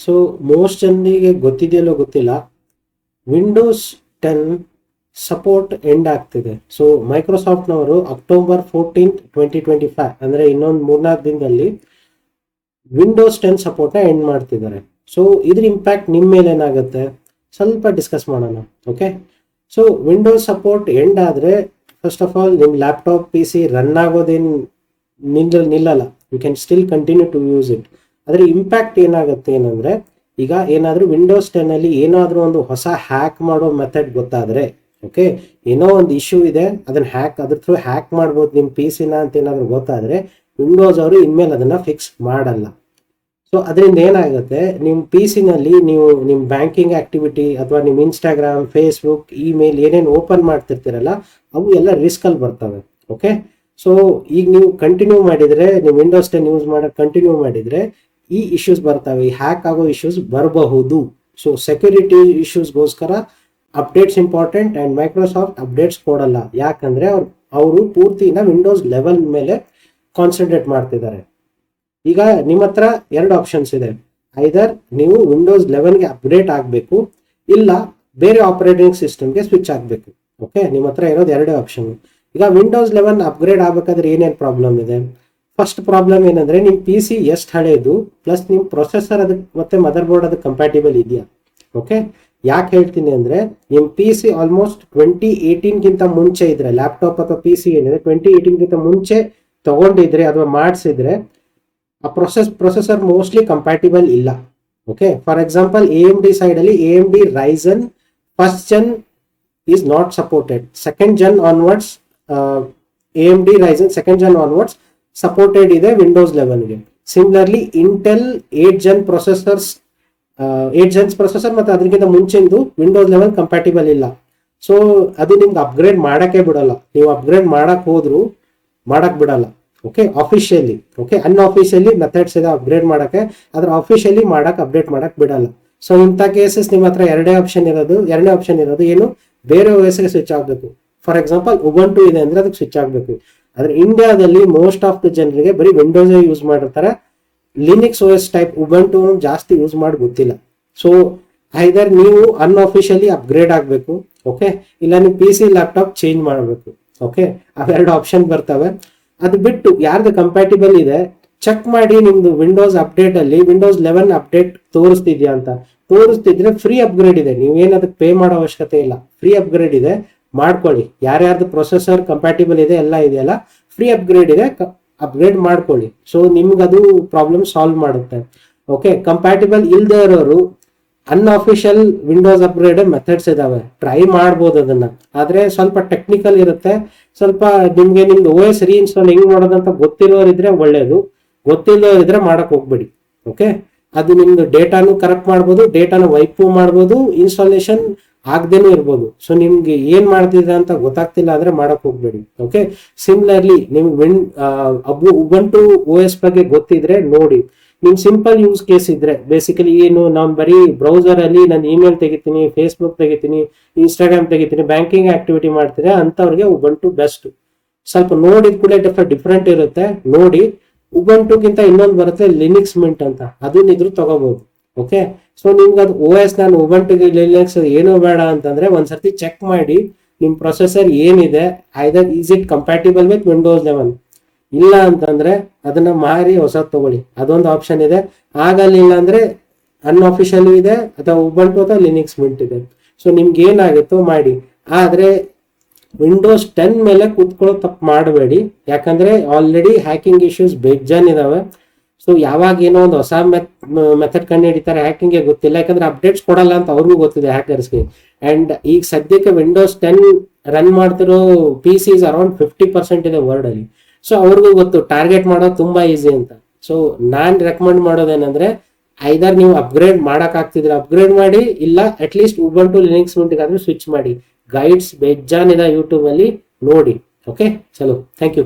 So most ಜನರಿಗೆ ಗೊತ್ತಿದೆಯಲ್ಲೋ ಗೊತ್ತಿಲ್ಲ, ವಿಂಡೋಸ್ 10 ಸಪೋರ್ಟ್ ಎಂಡ್ ಆಗ್ತಿದೆ. ಸೊ ಮೈಕ್ರೋಸಾಫ್ಟ್ನವರು October 14th 2025 ಅಂದರೆ ಇನ್ನೊಂದು 3-4 ದಿನದಲ್ಲಿ ವಿಂಡೋಸ್ 10 ಸಪೋರ್ಟ್ನ ಎಂಡ್ ಮಾಡ್ತಿದ್ದಾರೆ. ಸೊ ಇದ್ರ ಇಂಪ್ಯಾಕ್ಟ್ ನಿಮ್ಮ ಮೇಲೆ ಏನಾಗುತ್ತೆ ಸ್ವಲ್ಪ ಡಿಸ್ಕಸ್ ಮಾಡೋಣ. Okay, so Windows support end ಆದರೆ ಫಸ್ಟ್ ಆಫ್ ಆಲ್ ನಿಮ್ಮ ಲ್ಯಾಪ್ಟಾಪ್ PC ರನ್ ಆಗೋದೇನು ನಿಲ್ಲಲ್ಲ. You can still continue to use it. ಅದರ ಇಂಪ್ಯಾಕ್ಟ್ ಏನಾಗುತ್ತೆ ಏನಂದರೆ, ಈಗ ಏನಾದರೂ ವಿಂಡೋಸ್ 10 ಏನಾದರೂ ಒಂದು ಹೊಸ ಹ್ಯಾಕ್ ಮಾಡೋ ಮೆಥಡ್ ಗೊತ್ತಾದರೆ, ಓಕೆ, ಏನೋ ಒಂದು ಇಶ್ಯೂ ಇದೆ, ಅದನ್ನು ಅದ್ರ ಥ್ರೂ ಹ್ಯಾಕ್ ಮಾಡ್ಬೋದು ನಿಮ್ಮ PC ಅಂತ ಏನಾದರೂ ಗೊತ್ತಾದರೆ ವಿಂಡೋಸ್ ಅವರು ಇನ್ಮೇಲೆ ಅದನ್ನು ಫಿಕ್ಸ್ ಮಾಡಲ್ಲ. ಸೊ ಅದರಿಂದ ಏನಾಗುತ್ತೆ, ನಿಮ್ಮ PC ನೀವು ನಿಮ್ಮ ಬ್ಯಾಂಕಿಂಗ್ ಆಕ್ಟಿವಿಟಿ ಅಥವಾ ನಿಮ್ಮ ಇನ್ಸ್ಟಾಗ್ರಾಮ್, ಫೇಸ್ಬುಕ್, ಇಮೇಲ್ ಏನೇನು ಓಪನ್ ಮಾಡ್ತಿರ್ತೀರಲ್ಲ ಅವು ಎಲ್ಲ ರಿಸ್ಕಲ್ಲಿ ಬರ್ತವೆ. ಓಕೆ, ಸೊ ಈಗ ನೀವು ಕಂಟಿನ್ಯೂ ಮಾಡಿದರೆ, ನೀವು ವಿಂಡೋಸ್ 10 ಯೂಸ್ ಮಾಡೋದು ಕಂಟಿನ್ಯೂ ಮಾಡಿದರೆ ಈ ಇಶ್ಯೂಸ್ ಬರ್ತವೆ, ಈ ಹ್ಯಾಕ್ ಆಗೋ ಇಶ್ಯೂಸ್ ಬರಬಹುದು. ಸೊ ಸೆಕ್ಯೂರಿಟಿ ಇಶ್ಯೂಸ್ಗೋಸ್ಕರ updates important and Microsoft updates ಕೊಡಲ್ಲ. ಯಾಕಂದರೆ ಅವರು ಪೂರ್ತಿನ ವಿಂಡೋಸ್ 11 ಮೇಲೆ ಕಾನ್ಸಂಟ್ರೇಟ್ ಮಾಡ್ತಿದ್ದಾರೆ. ಈಗ ನಿಮ್ಮ ಹತ್ರ 2 ಆಪ್ಷನ್ಸ್ ಇದೆ. ಐದರ್ ನೀವು ವಿಂಡೋಸ್ 11ಗೆ ಅಪ್ಗ್ರೇಡ್ ಆಗಬೇಕು, ಇಲ್ಲ ಬೇರೆ ಆಪರೇಟಿಂಗ್ ಸಿಸ್ಟಮ್ಗೆ ಸ್ವಿಚ್ ಆಗಬೇಕು. ಓಕೆ, ನಿಮ್ಮ ಹತ್ರ ಇರೋದು 2 ಆಪ್ಷನ್. ಈಗ ವಿಂಡೋಸ್ 11 ಅಪ್ಗ್ರೇಡ್ ಆಗಬೇಕಾದ್ರೆ ಏನೇನು ಪ್ರಾಬ್ಲಮ್ ಇದೆ? ಫಸ್ಟ್ ಪ್ರಾಬ್ಲಮ್ ಏನಂದರೆ, ನಿಮ್ಮ PC ಎಷ್ಟು ಹಳೆಯದು ಪ್ಲಸ್ ನಿಮ್ಮ ಪ್ರೊಸೆಸರ್ ಅದಕ್ಕೆ ಮತ್ತು ಮದರ್ ಬೋರ್ಡ್ ಅದಕ್ಕೆ ಕಂಪ್ಯಾಟಿಬಲ್ ಇದೆಯಾ. ಓಕೆ, ಯಾಕೆ ಹೇಳ್ತೀನಿ ಅಂದರೆ, ನಿಮ್ಮ PC ಆಲ್ಮೋಸ್ಟ್ 2018ಗಿಂತ ಮುಂಚೆ ಇದ್ರೆ, ಲ್ಯಾಪ್ಟಾಪ್ ಅಥವಾ PC ಏನಿದೆ 2018ಗಿಂತ ಮುಂಚೆ ತಗೊಂಡಿದ್ರೆ ಅಥವಾ ಮಾಡಿಸಿದ್ರೆ ಆ ಪ್ರೊಸೆಸರ್ ಮೋಸ್ಟ್ಲಿ ಕಂಪ್ಯಾಟಿಬಲ್ ಇಲ್ಲ. ಓಕೆ, ಫಾರ್ ಎಕ್ಸಾಂಪಲ್ AMD ಸೈಡಲ್ಲಿ AMD Ryzen first gen is not supported. Second gen onwards AMD Ryzen second gen onwards supported ಇದೆ ವಿಂಡೋಸ್ 11ಗೆ. ಸಿಮಿಲರ್ಲಿ ಇಂಟೆಲ್ 8 ಜನ್ ಪ್ರೊಸೆಸರ್ ಮತ್ತು ಅದಕ್ಕಿಂತ ಮುಂಚೆಂದು ವಿಂಡೋಸ್ 11 ಕಂಪ್ಯಾಟಿಬಲ್ ಇಲ್ಲ. ಸೊ ಅದು ನಿಮ್ಗೆ ಅಪ್ಗ್ರೇಡ್ ಮಾಡೋಕ್ಕೆ ಬಿಡಲ್ಲ. ನೀವು ಅಪ್ಗ್ರೇಡ್ ಮಾಡಕ್ಕೆ ಹೋದ್ರು ಮಾಡಕ್ಕೆ ಬಿಡಲ್ಲ. Okay, officially. ಓಕೆ, ಅನ್ಆಫಿಷಿಯಲಿ ಮೆಥಡ್ಸ್ ಇದೆ ಅಪ್ಗ್ರೇಡ್ ಮಾಡೋಕ್ಕೆ, ಅದ್ರ ಆಫಿಷಿಯಲಿ ಮಾಡಕ್ಕೆ ಅಪ್ಡೇಟ್ ಮಾಡಕ್ಕೆ ಬಿಡಲ್ಲ. ಸೊ ಇಂಥ ಕೇಸಸ್ ನಿಮ್ಮ ಹತ್ರ ಎರಡನೇ ಆಪ್ಷನ್ ಇರೋದು ಏನು, ಬೇರೆ OSಗೆ ಸ್ವಿಚ್ ಆಗಬೇಕು. ಫಾರ್ ಎಕ್ಸಾಂಪಲ್ ಉಬಂಟು ಇದೆ ಅಂದರೆ ಅದಕ್ಕೆ ಸ್ವಿಚ್ ಆಗಬೇಕು. ಆದರೆ ಇಂಡಿಯಾದಲ್ಲಿ ಮೋಸ್ಟ್ ಆಫ್ ದ ಜನರಿಗೆ ಬರೀ ವಿಂಡೋಸೇ ಯೂಸ್ ಮಾಡಿರ್ತಾರೆ. ಲಿನಿಕ್ಸ್ OS ಟೈಪ್ ಉಬಂಟು ಜಾಸ್ತಿ ಯೂಸ್ ಮಾಡಿ ಗೊತ್ತಿಲ್ಲ. ಸೊ ಐದರ್ ನೀವು ಅನ್ಆಫಿಷಿಯಲಿ ಅಪ್ಗ್ರೇಡ್ ಆಗಬೇಕು, ಓಕೆ, ಇಲ್ಲ ನೀವು PC ಲ್ಯಾಪ್ಟಾಪ್ ಚೇಂಜ್ ಮಾಡಬೇಕು. ಓಕೆ, ಅವೆರಡು ಆಪ್ಷನ್ ಬರ್ತವೆ. ಅದು ಬಿಟ್ಟು ಯಾರ್ದು ಕಂಪ್ಯಾಟಿಬಲ್ ಇದೆ ಚೆಕ್ ಮಾಡಿ. ನಿಮ್ದು ವಿಂಡೋಸ್ ಅಪ್ಡೇಟಲ್ಲಿ ವಿಂಡೋಸ್ 11 ಅಪ್ಡೇಟ್ ತೋರಿಸ್ತಿದ್ಯಾ ಅಂತ. ತೋರಿಸ್ತಿದ್ರೆ ಫ್ರೀ ಅಪ್ಗ್ರೇಡ್ ಇದೆ, ನೀವೇನು ಅದಕ್ಕೆ ಪೇ ಮಾಡೋ ಅವಶ್ಯಕತೆ ಇಲ್ಲ. ಫ್ರೀ ಅಪ್ಗ್ರೇಡ್ ಇದೆ, ಮಾಡ್ಕೊಳ್ಳಿ. ಯಾರ್ಯಾರ್ದು ಪ್ರೊಸೆಸರ್ ಕಂಪ್ಯಾಟಿಬಲ್ ಇದೆ ಎಲ್ಲ ಇದೆಯಲ್ಲ, ಫ್ರೀ ಅಪ್ಗ್ರೇಡ್ ಇದೆ, ಅಪ್ಗ್ರೇಡ್ ಮಾಡ್ಕೊಳ್ಳಿ. ಸೊ ನಿಮ್ಗೆ ಅದು ಪ್ರಾಬ್ಲಮ್ ಸಾಲ್ವ್ ಮಾಡುತ್ತೆ. ಓಕೆ, ಕಂಪ್ಯಾಟಿಬಲ್ ಇಲ್ಲದೆ ಇರೋರು ಅನ್ಅಫಿಷಿಯಲ್ ವಿಂಡೋಸ್ ಅಪ್ಗ್ರೇಡ್ ಮೆಥಡ್ಸ್ ಇದಾವೆ, ಟ್ರೈ ಮಾಡ್ಬೋದು ಅದನ್ನ. ಆದರೆ ಸ್ವಲ್ಪ ಟೆಕ್ನಿಕಲ್ ಇರುತ್ತೆ. ಸ್ವಲ್ಪ ನಿಮ್ದು OS ರೀಇನ್ಸ್ಟಾಲ್ ಹೆಂಗ್ ಮಾಡೋದಂತ ಗೊತ್ತಿರೋರಿದ್ರೆ ಒಳ್ಳೇದು, ಗೊತ್ತಿಲ್ಲೋರಿದ್ರೆ ಮಾಡಕ್ ಹೋಗ್ಬೇಡಿ. ಓಕೆ, ಅದು ನಿಮ್ದು ಡೇಟಾನು ಕರೆಕ್ಟ್ ಮಾಡ್ಬೋದು, ಡೇಟಾನ ವೈಪು ಮಾಡ್ಬೋದು, ಇನ್ಸ್ಟಾಲೇಷನ್ ಆಗದೇನೂ ಇರ್ಬೋದು. ಸೊ ನಿಮ್ಗೆ ಏನ್ ಮಾಡ್ತಿದ್ರೆ ಅಂತ ಗೊತ್ತಾಗ್ತಿಲ್ಲ ಅಂದ್ರೆ ಮಾಡಕ್ ಹೋಗ್ಬೇಡಿ. ಓಕೆ, ಸಿಮಿಲರ್ಲಿ ನಿಮ್ಗೆ ಉಬಂಟು OS ಬಗ್ಗೆ ಗೊತ್ತಿದ್ರೆ ನೋಡಿ. ನಿಮ್ ಸಿಂಪಲ್ ಯೂಸ್ ಕೇಸ್ ಇದ್ರೆ, ಬೇಸಿಕಲಿ ಏನು, ನಾನು ಬರೀ ಬ್ರೌಸರ್ ಅಲ್ಲಿ ನಾನು ಇಮೇಲ್ ತೆಗಿತೀನಿ, ಫೇಸ್ಬುಕ್ ತೆಗಿತೀನಿ, ಇನ್ಸ್ಟಾಗ್ರಾಮ್ ತೆಗಿತೀನಿ, ಬ್ಯಾಂಕಿಂಗ್ ಆಕ್ಟಿವಿಟಿ ಮಾಡ್ತೀನಿ ಅಂತವ್ರಿಗೆ ಉಬಂಟು ಬೆಸ್ಟ್. ಸ್ವಲ್ಪ ನೋಡಿದ ಕೂಡ ಡಿಫ್ರೆಂಟ್ ಇರುತ್ತೆ. ನೋಡಿ, ಉಬಂಟುಗಿಂತ ಇನ್ನೊಂದು ಬರುತ್ತೆ ಲಿನಿಕ್ಸ್ ಮಿಂಟ್ ಅಂತ, ಅದನ್ನಿದ್ರು ತಗೋಬಹುದು. ಓಕೆ, ಸೊ ನಿಮ್ಗೆ ಅದು OS ನಾನು ಉಬಂಟುಗೆ ಲಿನಿಕ್ಸ್ ಏನೂ ಬೇಡ ಅಂತಂದ್ರೆ ಒಂದ್ಸರ್ತಿ ಚೆಕ್ ಮಾಡಿ ನಿಮ್ ಪ್ರೊಸೆಸರ್ ಏನಿದೆ, either is it compatible with Windows 11. ಇಲ್ಲ ಅಂತಂದ್ರೆ ಅದನ್ನ ಮಾರಿ ಹೊಸದ್ ತಗೊಳ್ಳಿ, ಅದೊಂದು ಆಪ್ಷನ್ ಇದೆ. ಆಗಲಿಲ್ಲ ಅಂದ್ರೆ ಅನ್ಅಫಿಷಿಯಲ್ ಇದೆ, ಅಥವಾ ಉಬಂಟು ಅಥವಾ ಲಿನಿಕ್ಸ್ ಮಿಂಟ್ ಇದೆ. ಸೊ ನಿಮ್ಗೆ ಏನಾಗುತ್ತೋ ಮಾಡಿ. ಆದ್ರೆ ವಿಂಡೋಸ್ 10 ಮೇಲೆ ಕೂತ್ಕೊಳ್ಳೋ ತಪ್ಪು ಮಾಡಬೇಡಿ. ಯಾಕಂದ್ರೆ ಆಲ್ರೆಡಿ ಹ್ಯಾಕಿಂಗ್ ಇಶ್ಯೂಸ್ ಬೇಜಾನ್ ಇದಾವೆ. ಸೊ ಯಾವಾಗ ಏನೋ ಒಂದು ಹೊಸ ಮೆಥಡ್ ಕಂಡು ಹಿಡಿತಾರೆ ಹ್ಯಾಕಿಂಗ್ಗೆ ಗೊತ್ತಿಲ್ಲ, ಯಾಕಂದ್ರೆ ಅಪ್ಡೇಟ್ಸ್ ಕೊಡಲ್ಲ ಅಂತ ಅವ್ರಿಗೂ ಗೊತ್ತಿದೆ ಹ್ಯಾಕರ್ಸ್ಗೆ. ಅಂಡ್ ಈಗ ಸದ್ಯಕ್ಕೆ ವಿಂಡೋಸ್ 10 ರನ್ ಮಾಡ್ತಿರೋ PCs ಅರೌಂಡ್ 50% ಇದೆ ವರ್ಲ್ಡ್ ಅಲ್ಲಿ. ಸೊ ಅವ್ರಿಗೂ ಗೊತ್ತು ಟಾರ್ಗೆಟ್ ಮಾಡೋದು ತುಂಬಾ ಈಸಿ ಅಂತ. ಸೊ ನಾನ್ ರೆಕಮೆಂಡ್ ಮಾಡೋದೇನಂದ್ರೆ, ಐದರ್ ನೀವು ಅಪ್ಗ್ರೇಡ್ ಮಾಡಕ್ ಆಗ್ತಿದ್ರೆ ಅಪ್ಗ್ರೇಡ್ ಮಾಡಿ, ಇಲ್ಲ ಅಟ್ಲೀಸ್ಟ್ ಉಬಂಟು ಲಿನಿಕ್ಸ್ ಮಿಂಟ್ಗಾದ್ರೂ ಸ್ವಿಚ್ ಮಾಡಿ. ಗೈಡ್ಸ್ ಬೇಜಾನ್ ಇದೆ ಯೂಟ್ಯೂಬ್ ಅಲ್ಲಿ, ನೋಡಿ. ಓಕೆ, ಚಲೋ, ಥ್ಯಾಂಕ್ ಯು.